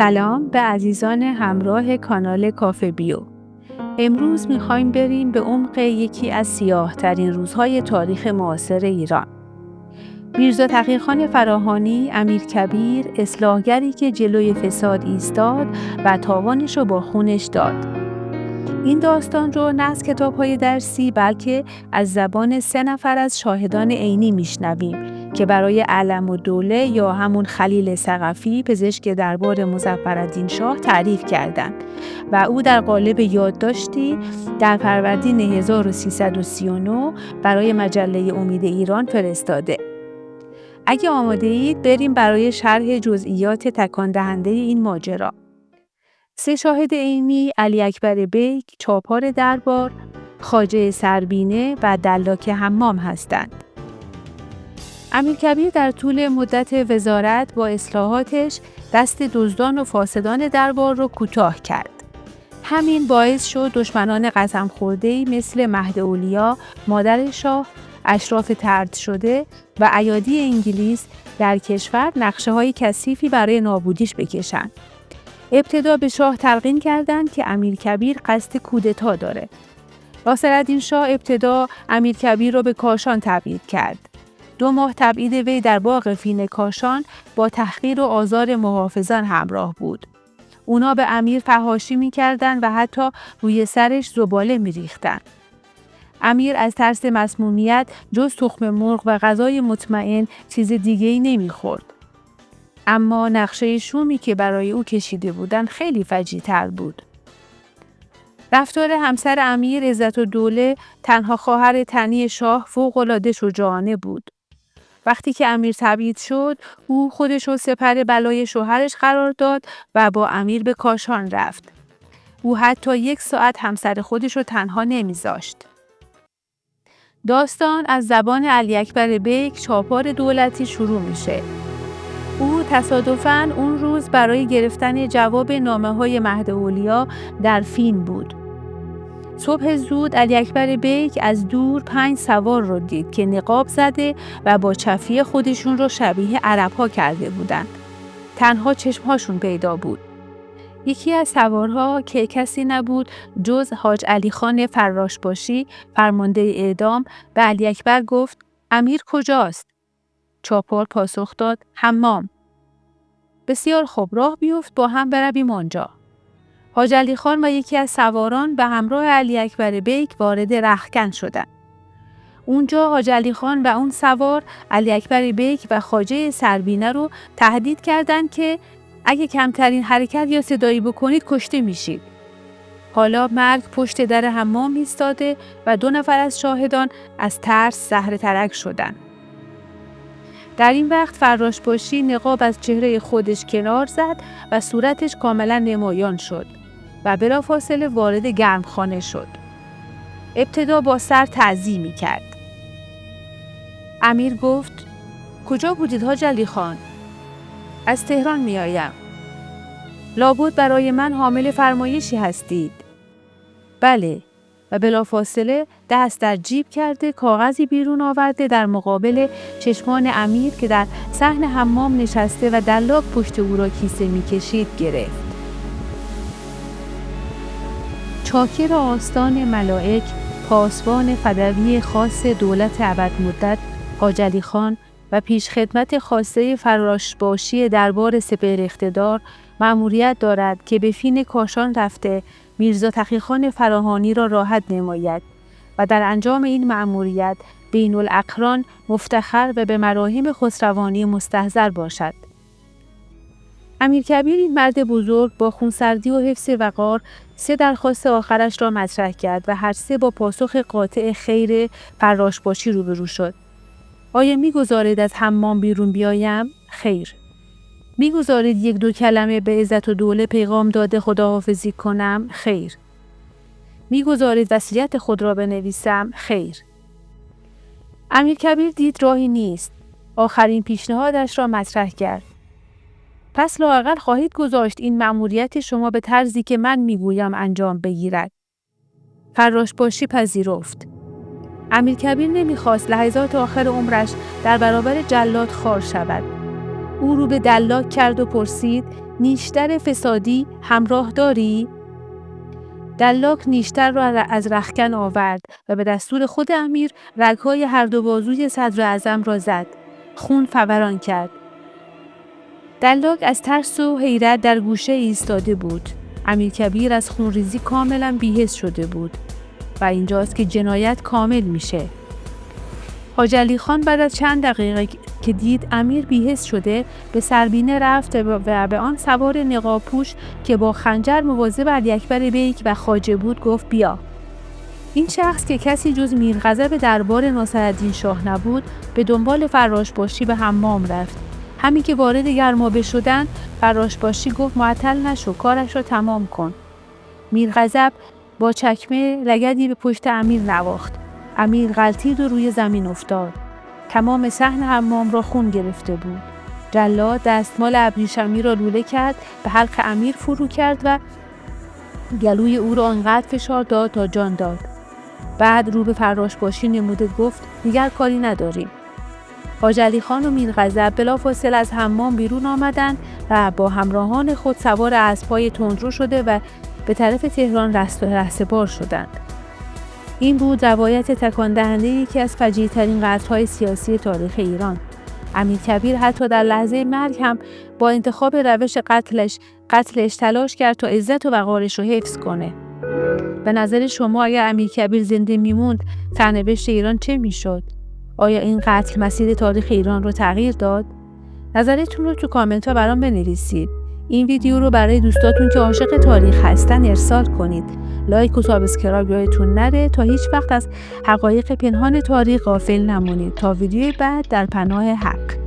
سلام به عزیزان همراه کانال کافه بیو. امروز میخوایم بریم به عمق یکی از سیاه‌ترین روزهای تاریخ معاصر ایران. میرزا تقی‌خان فراهانی، امیرکبیر، اصلاحگری که جلوی فساد ایستاد و تاوانش رو با خونش داد. این داستان رو نه از کتاب‌های درسی بلکه از زبان 3 نفر از شاهدان عینی میشنویم که برای علم الدوله یا همون خلیل ثقفی پزشک دربار مظفرالدین شاه تعریف کردند و او در قالب یادداشتی در فروردین 1339 برای مجله امید ایران فرستاده. اگه آماده اید بریم برای شرح جزئیات تکان دهنده این ماجرا. 3 شاهد عینی علی اکبر بیک، چاپار دربار، خواجه سربینه و دلاک حمام هستند. امیرکبیر در طول مدت وزارت با اصلاحاتش دست دزدان و فاسدان دربار رو کوتاه کرد. همین باعث شد دشمنان قسم خورده‌ای مثل مهداولیا، مادر شاه، اشراف طرد شده و ایادی انگلیس در کشور نقشه‌های کثیفی برای نابودیش بکشند. ابتدا به شاه تلقین کردند که امیرکبیر قصد کودتا داره. ناصرالدین شاه ابتدا امیرکبیر را به کاشان تبعید کرد. 2 ماه تبعید وی در باغ فین کاشان با تحقیر و آزار محافظان همراه بود. اونا به امیر فحاشی می‌کردند و حتی روی سرش زباله می‌ریختند. امیر از ترس مسمومیت جز تخم مرغ و غذای مطمئن چیز دیگه‌ای نمی‌خورد. اما نقشه شومی که برای او کشیده بودند خیلی فجیع‌تر بود. رفتار همسر امیر عزت‌الدوله، تنها خواهر تنی شاه، فوق‌العاده شجاعانه بود. وقتی که امیر تبعید شد، او خودش رو سپر بلای شوهرش قرار داد و با امیر به کاشان رفت. او حتی 1 ساعت همسر خودش رو تنها نمیذاشت. داستان از زبان علی اکبر بیک، چاپار دولتی شروع میشه. او تصادفاً اون روز برای گرفتن جواب نامه‌های مهداولیا در فین بود. صبح زود علی اکبر بیک از دور 5 سوار رو دید که نقاب زده و با چفیه خودشون رو شبیه عرب‌ها کرده بودند. تنها چشم‌هاشون پیدا بود. یکی از سوارها که کسی نبود جز حاج علی خان فراشباشی، فرمانده اعدام، به علی اکبر گفت امیر کجاست؟ چاپار پاسخ داد حمام. بسیار خوب، راه بیفت با هم برویم آنجا. حاج علی خان و یکی از سواران به همراه علی اکبر بیک وارد رختکن شدند. اونجا حاج علی خان و اون سوار علی اکبر بیک و خواجه سربینه رو تهدید کردند که اگه کمترین حرکت یا صدایی بکنید کشته میشید. حالا مرگ پشت در حمام ایستاده و 2 نفر از شاهدان از ترس زهره ترک شدند. در این وقت فراشباشی نقاب از چهره خودش کنار زد و صورتش کاملا نمایان شد و بلافاصله وارد گرمخانه شد. ابتدا با سر تعظیمی کرد. امیر گفت کجا بودید حاج علی خان؟ از تهران می آیم. لابد برای من حامل فرمایشی هستید. بله. و بلافاصله دست در جیب کرده کاغذی بیرون آورده در مقابل چشمان امیر که در صحن حمام نشسته و دلاک پشت او را کیسه می‌کشید گرفت. چاکر آستان ملائک، پاسبان فدوی خاص دولت ابدمدت حاج علی خان و پیشخدمت خاصه فراشباشی دربار سپهر اقتدار مأموریت دارد که به فین کاشان رفته میرزا تقی‌خان فراهانی را راحت نماید و در انجام این مأموریت بین الاقران مفتخر و به مراهم خسروانی مستحضر باشد. امیرکبیر این مرد بزرگ با خونسردی و حفظ وقار 3 درخواست آخرش را مطرح کرد و هر 3 با پاسخ قاطع خیر فراشباشی روبرو شد. آیا می‌گذارید از حمام بیرون بیایم؟ خیر. می‌گذارید 1-2 کلمه به عزت‌الدوله پیغام داده خداحافظی کنم؟ خیر. می‌گذارید وصیت خود را بنویسم؟ خیر. امیرکبیر دید راهی نیست. آخرین پیشنهادش را مطرح کرد. پس لااقل خواهید گذاشت این مأموریت شما به طرزی که من می‌گویم انجام بگیرد. فراشباشی پذیرفت. امیرکبیر نمی‌خواست لحظات آخر عمرش در برابر جلاد خار شود. او رو به دلاک کرد و پرسید نیشتر فسادی همراه داری؟ دلاک نیشتر را از رختکن آورد و به دستور خود امیر رگ‌های هر دو بازوی صدر اعظم را زد. خون فوران کرد. دلاک از ترس و حیرت در گوشه ایستاده بود. امیرکبیر از خونریزی کاملا بی‌حس شده بود و اینجاست که جنایت کامل میشه. حاج علی خان بعد از چند دقیقه که دید امیر بی‌حس شده به سربینه رفت و به آن سوار نقاب‌پوش که با خنجر مواظب علی‌اکبر بیک و خواجه بود گفت بیا. این شخص که کسی جز میرغضب دربار ناصرالدین شاه نبود به دنبال فراشباشی به حمام رفت. همین که وارد گرمابه شدند فراشباشی گفت معطل نشو، کارش را تمام کن. میرغضب با چکمه لگدی به پشت امیر نواخت. امیر غلتید و روی زمین افتاد. تمام صحن حمام را خون گرفته بود. جلاد دستمال ابریشمی را لوله کرد، به حلق امیر فرو کرد و گلوی او را آنقدر فشار داد تا جان داد. بعد رو به فراشباشی نموده گفت دیگر کاری نداریم. حاج علی خان و میرغضب بلافاصله از حمام بیرون آمدند و با همراهان خود سوار اسب‌های تندرو شده و به طرف تهران رهسپار شدند. این بود روایت تکان دهنده یکی از فجیع‌ترین قتل‌های سیاسی تاریخ ایران. امیرکبیر حتی در لحظه مرگ هم با انتخاب روش قتلش تلاش کرد تا عزت و وقارش رو حفظ کنه. به نظر شما اگر امیرکبیر زنده میموند سرنوشت ایران چه میشد؟ آیا این قتل مسیر تاریخ ایران رو تغییر داد؟ نظرتون رو تو کامنت ها برام بنویسید. این ویدیو رو برای دوستاتون که عاشق تاریخ هستن ارسال کنید. لایک و سابسکرایب یادتون نره تا هیچ وقت از حقایق پنهان تاریخ غافل نمونید. تا ویدیوی بعد در پناه حق.